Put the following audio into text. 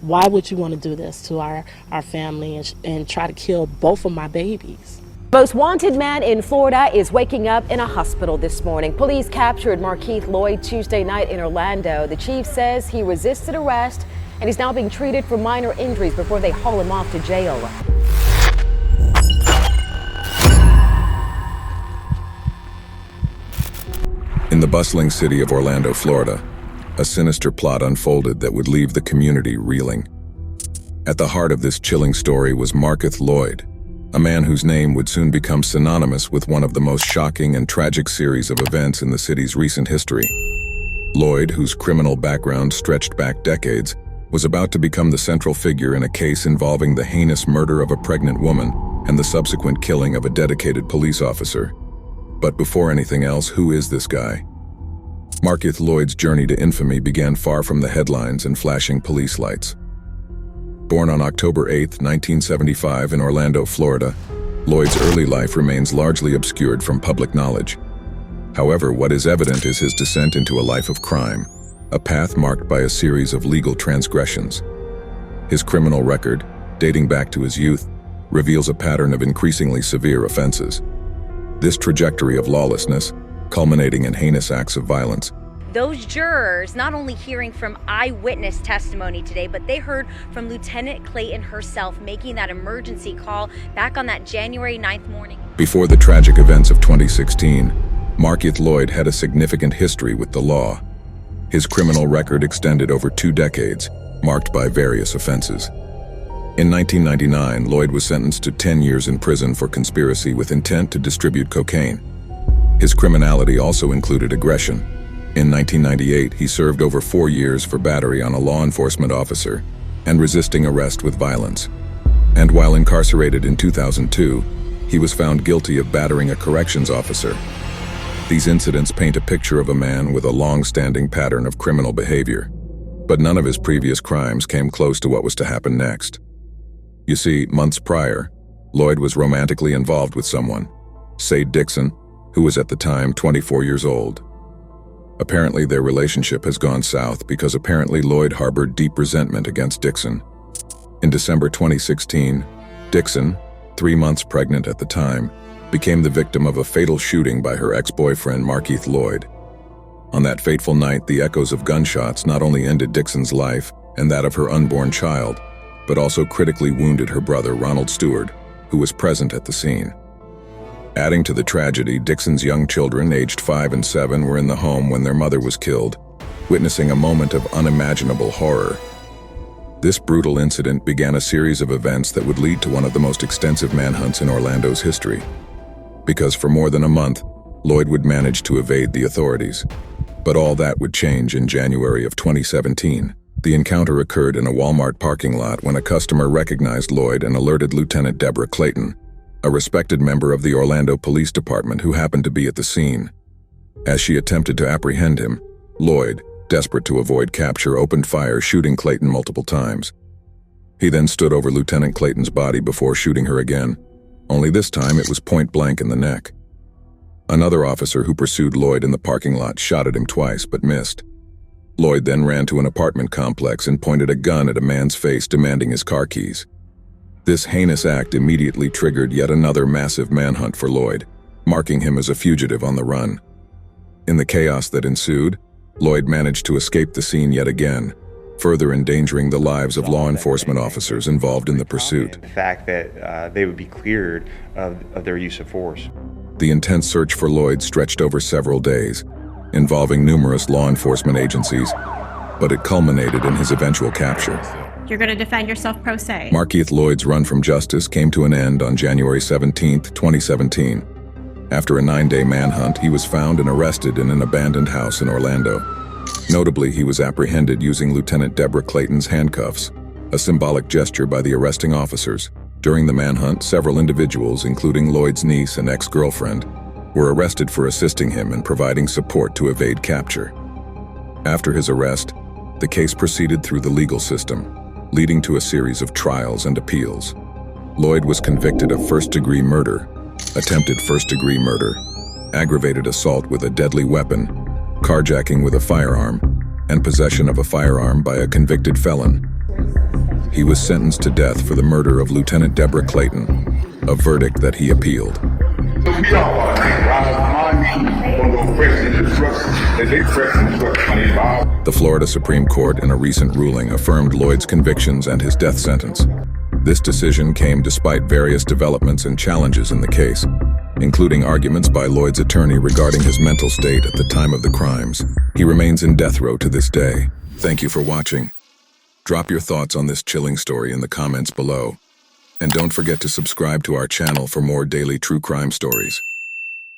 Why would you want to do this to our family and try to kill both of my babies? Most wanted man in Florida is waking up in a hospital this morning. Police captured Markeith Loyd Tuesday night in Orlando. The chief says he resisted arrest and he's now being treated for minor injuries before they haul him off to jail. In the bustling city of Orlando, Florida, a sinister plot unfolded that would leave the community reeling. At the heart of this chilling story was Markeith Loyd, a man whose name would soon become synonymous with one of the most shocking and tragic series of events in the city's recent history. Loyd, whose criminal background stretched back decades, was about to become the central figure in a case involving the heinous murder of a pregnant woman and the subsequent killing of a dedicated police officer. But before anything else, who is this guy? Markeith Loyd's journey to infamy began far from the headlines and flashing police lights. Born on October 8, 1975 in Orlando, Florida, Loyd's early life remains largely obscured from public knowledge. However, what is evident is his descent into a life of crime, a path marked by a series of legal transgressions. His criminal record, dating back to his youth, reveals a pattern of increasingly severe offenses. This trajectory of lawlessness, culminating in heinous acts of violence. Those jurors not only hearing from eyewitness testimony today, but they heard from Lieutenant Clayton herself making that emergency call back on that January 9th morning. Before the tragic events of 2016, Markeith Loyd had a significant history with the law. His criminal record extended over 2 decades, marked by various offenses. In 1999, Loyd was sentenced to 10 years in prison for conspiracy with intent to distribute cocaine. His criminality also included aggression. In 1998, he served over 4 years for battery on a law enforcement officer and resisting arrest with violence. And while incarcerated in 2002, he was found guilty of battering a corrections officer. These incidents paint a picture of a man with a long-standing pattern of criminal behavior, but none of his previous crimes came close to what was to happen next. You see, months prior, Loyd was romantically involved with someone, Sade Dixon, who was at the time 24 years old. Apparently their relationship has gone south because apparently Loyd harbored deep resentment against Dixon. In December 2016, Dixon, 3 months pregnant at the time, became the victim of a fatal shooting by her ex-boyfriend Markeith Loyd. On that fateful night, the echoes of gunshots not only ended Dixon's life and that of her unborn child, but also critically wounded her brother Ronald Stewart, who was present at the scene. Adding to the tragedy, Dixon's young children, aged 5 and 7, were in the home when their mother was killed, witnessing a moment of unimaginable horror. This brutal incident began a series of events that would lead to one of the most extensive manhunts in Orlando's history. Because for more than a month, Loyd would manage to evade the authorities. But all that would change in January of 2017. The encounter occurred in a Walmart parking lot when a customer recognized Loyd and alerted Lieutenant Deborah Clayton, a respected member of the Orlando Police Department who happened to be at the scene. As she attempted to apprehend him, Loyd, desperate to avoid capture, opened fire, shooting Clayton multiple times. He then stood over Lieutenant Clayton's body before shooting her again, only this time it was point blank in the neck. Another officer who pursued Loyd in the parking lot shot at him twice but missed. Loyd then ran to an apartment complex and pointed a gun at a man's face, demanding his car keys. This heinous act immediately triggered yet another massive manhunt for Loyd, marking him as a fugitive on the run. In the chaos that ensued, Loyd managed to escape the scene yet again, further endangering the lives of law enforcement officers involved in the pursuit. The fact that they would be cleared of their use of force. The intense search for Loyd stretched over several days, involving numerous law enforcement agencies, but it culminated in his eventual capture. You're going to defend yourself pro se. Markeith Loyd's run from justice came to an end on January 17, 2017. After a 9-day manhunt, he was found and arrested in an abandoned house in Orlando. Notably, he was apprehended using Lieutenant Deborah Clayton's handcuffs, a symbolic gesture by the arresting officers. During the manhunt, several individuals, including Loyd's niece and ex-girlfriend, were arrested for assisting him and providing support to evade capture. After his arrest, the case proceeded through the legal system, leading to a series of trials and appeals. Loyd was convicted of first-degree murder, attempted first-degree murder, aggravated assault with a deadly weapon, carjacking with a firearm, and possession of a firearm by a convicted felon. He was sentenced to death for the murder of Lieutenant Deborah Clayton, a verdict that he appealed. The Florida Supreme Court, in a recent ruling, affirmed Loyd's convictions and his death sentence. This decision came despite various developments and challenges in the case, including arguments by Loyd's attorney regarding his mental state at the time of the crimes. He remains in death row to this day. Thank you for watching. Drop your thoughts on this chilling story in the comments below. And don't forget to subscribe to our channel for more daily true crime stories.